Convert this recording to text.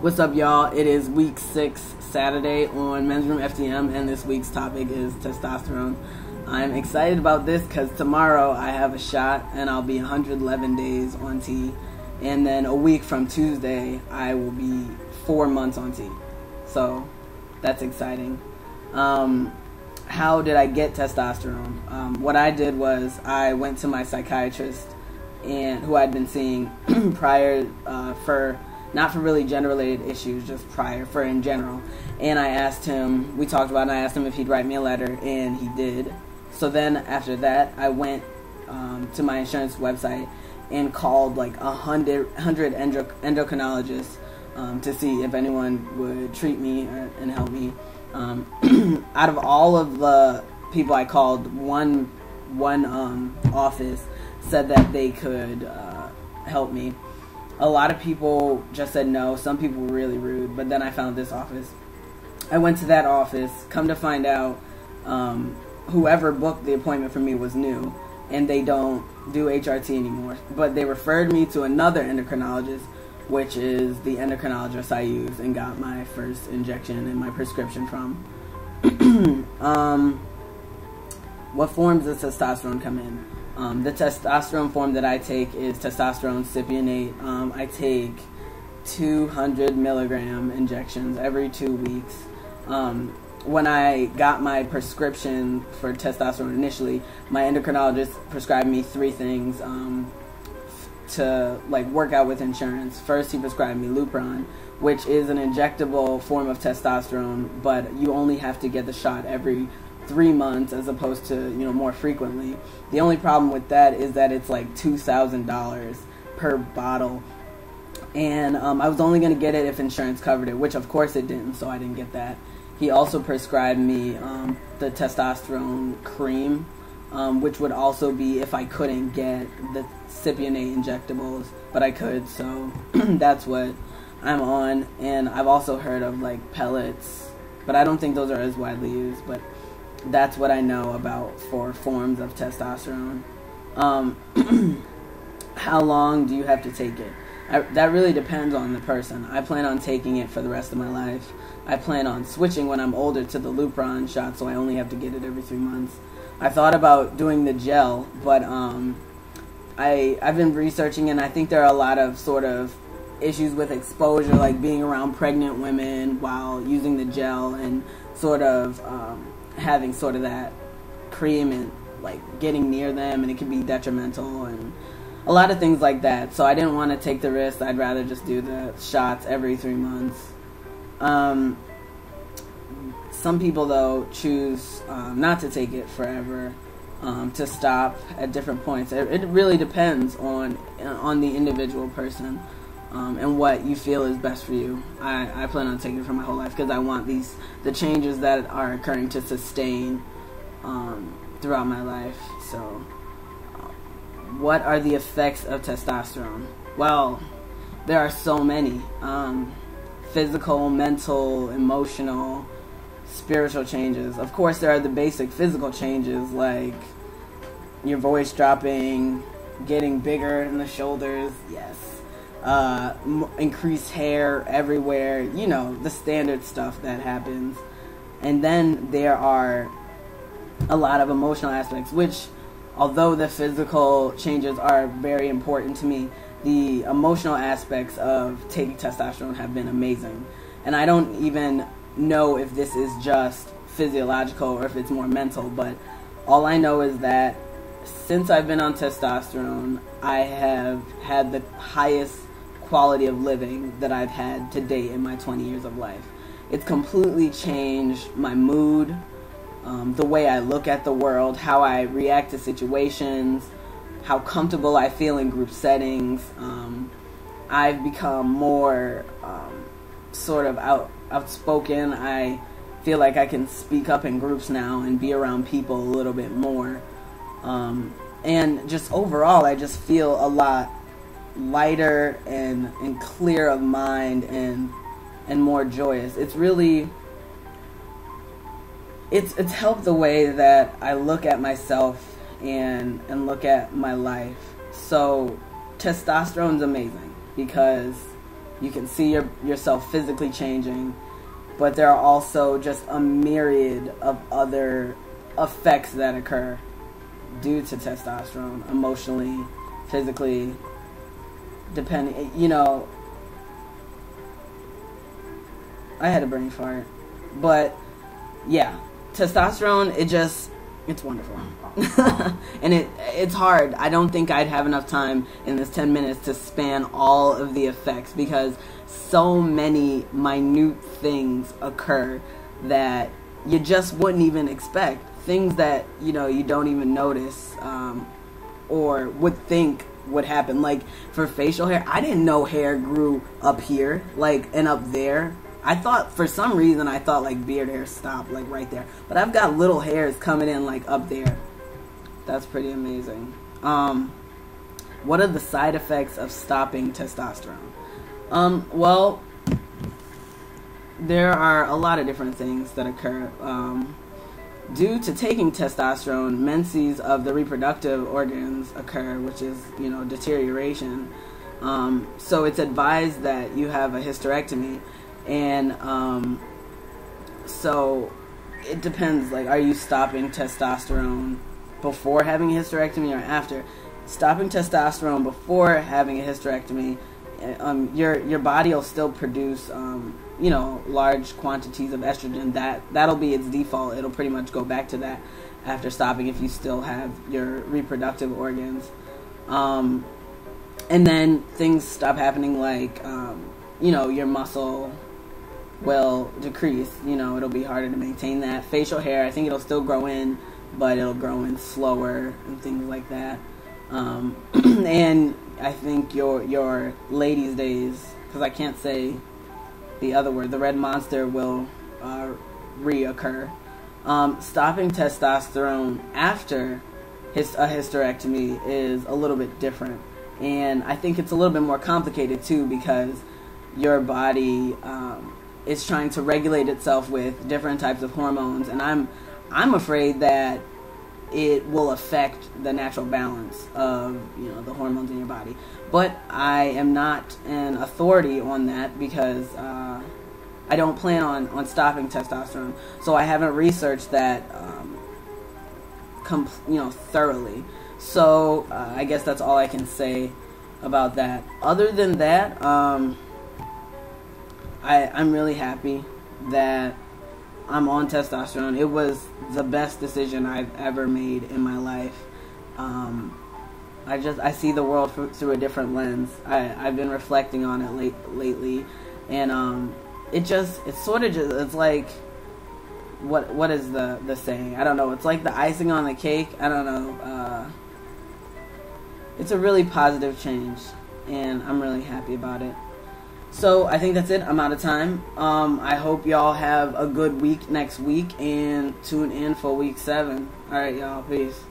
What's up, y'all? It is week 6, Saturday on Men's Room FTM, and this week's topic is testosterone. I'm excited about this because tomorrow I have a shot and I'll be 111 days on T, and then a week from Tuesday I will be 4 months on T. So that's exciting. How did I get testosterone? What I did was I went to my psychiatrist, and who I'd been seeing prior for not for really gender-related issues, just prior for in general. And I asked him, we talked about it, and I asked him if he'd write me a letter, and he did. So then after that, I went to my insurance website and called like 100 endocrinologists to see if anyone would treat me and help me. Out of all of the people I called, one office said that they could help me. A lot of people just said no. Some people were really rude, but then I found this office. I went to that office. Come to find out, whoever booked the appointment for me was new, and they don't do HRT anymore. But they referred me to another endocrinologist, which is the endocrinologist I use and got my first injection and my prescription from. What forms does testosterone come in? The testosterone form that I take is testosterone cypionate. I take 200 milligram injections every 2 weeks. When I got my prescription for testosterone initially, my endocrinologist prescribed me 3 things to like work out with insurance. First, he prescribed me Lupron, which is an injectable form of testosterone, but you only have to get the shot every 3 months as opposed to, more frequently. The only problem with that is that it's like $2,000 per bottle, and I was only going to get it if insurance covered it, which of course it didn't, so I didn't get that. He also prescribed me the testosterone cream, which would also be if I couldn't get the cypionate injectables, but I could, so that's what I'm on. And I've also heard of like pellets, but I don't think those are as widely used, but that's what I know about for forms of testosterone. How long do you have to take it? That really depends on the person. I plan on taking it for the rest of my life. I plan on switching when I'm older to the Lupron shot, so I only have to get it every 3 months. I thought about doing the gel, but I've been researching, and I think there are a lot of sort of issues with exposure, like being around pregnant women while using the gel, and sort of having sort of that cream and like getting near them, and it can be detrimental and a lot of things like that. So I didn't want to take the risk. I'd rather just do the shots every 3 months. Some people though choose not to take it forever, to stop at different points. It really depends on the individual person, and what you feel is best for you. I plan on taking it for my whole life because I want the changes that are occurring to sustain throughout my life. So, what are the effects of testosterone? Well, there are so many. Physical, mental, emotional, spiritual changes. Of course, there are the basic physical changes like your voice dropping, getting bigger in the shoulders, yes. Increased hair everywhere, the standard stuff that happens. And then there are a lot of emotional aspects, which, although the physical changes are very important to me, the emotional aspects of taking testosterone have been amazing. And I don't even know if this is just physiological or if it's more mental, but all I know is that since I've been on testosterone, I have had the highest quality of living that I've had to date in my 20 years of life. It's completely changed my mood, the way I look at the world, how I react to situations, how comfortable I feel in group settings. I've become more sort of outspoken. I feel like I can speak up in groups now and be around people a little bit more. And just overall, I just feel a lot lighter and clear of mind and more joyous. It's really it's helped the way that I look at myself and look at my life. So testosterone's amazing because You can see yourself physically changing, but there are also just a myriad of other effects that occur due to testosterone, emotionally, physically, depending, you know. I had a brain fart. But, yeah, testosterone, it's wonderful. And it's hard. I don't think I'd have enough time in this 10 minutes to span all of the effects, because so many minute things occur that you just wouldn't even expect. Things that, you know, you don't even notice or would think would happen. Like, for facial hair, I didn't know hair grew up here, like, and up there. I thought, for some reason, like beard hair stopped like right there. But I've got little hairs coming in like up there. That's pretty amazing. What are the side effects of stopping testosterone? Well, there are a lot of different things that occur. Due to taking testosterone, menses of the reproductive organs occur, which is, you know, deterioration. So it's advised that you have a hysterectomy. And so it depends, like, are you stopping testosterone before having a hysterectomy or after? Stopping testosterone before having a hysterectomy, your body will still produce you know, large quantities of estrogen. That'll be its default. It'll pretty much go back to that after stopping if you still have your reproductive organs. And then things stop happening, like you know, your muscle will decrease. You know, it'll be harder to maintain that. Facial hair, I think it'll still grow in, but it'll grow in slower and things like that. And I think your ladies' days, because I can't say the other word, the red monster will reoccur. Stopping testosterone after a hysterectomy is a little bit different, and I think it's a little bit more complicated too, because your body is trying to regulate itself with different types of hormones, and I'm afraid that it will affect the natural balance of, you know, the hormones in your body. But I am not an authority on that, because I don't plan on stopping testosterone, so I haven't researched that you know, thoroughly. So I guess that's all I can say about that. Other than that, I'm really happy that I'm on testosterone. It was the best decision I've ever made in my life. I see the world through a different lens. I've been reflecting on it lately, and it's like, what is the saying? I don't know. It's like the icing on the cake. I don't know. It's a really positive change, and I'm really happy about it. So I think that's it. I'm out of time. I hope y'all have a good week next week, and tune in for week 7. All right, y'all. Peace.